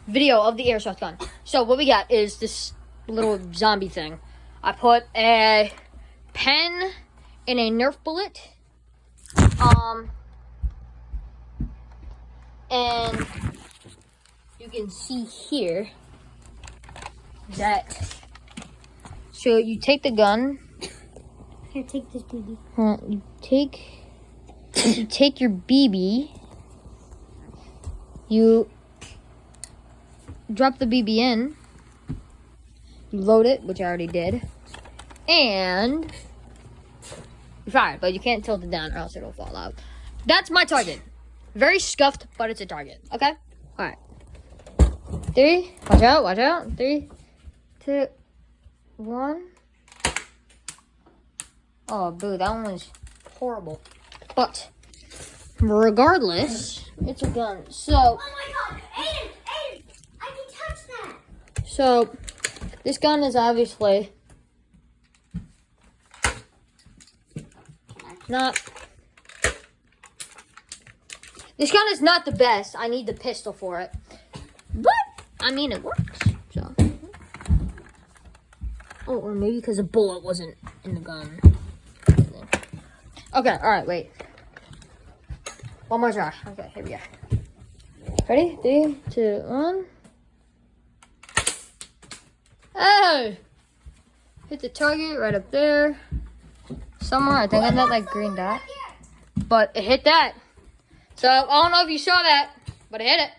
video of the airsoft gun. So what we got is this little zombie thing. I put a pen in a Nerf bullet. And you can see here that, so you take the gun. Here, take this BB. You take your BB. You drop the BB in. You load it, which I already did, and you fire it, but you can't tilt it down or else it'll fall out. That's my target. Very scuffed, but it's a target. Okay? Alright. 3, watch out. 3, 2, 1. Oh, boo, that one was horrible. But, regardless, it's a gun. So, Oh my god, Aiden, I can touch that. So, this gun is obviously not... This gun is not the best. I need the pistol for it. But, I mean, it works. So. Oh, or maybe because the bullet wasn't in the gun. Okay, alright, wait. One more try. Okay, here we go. Ready? 3, 2, 1. Oh! Hit the target right up there. Somewhere. I think on that like green dot. But it hit that. So, I don't know if you saw that, but it hit it.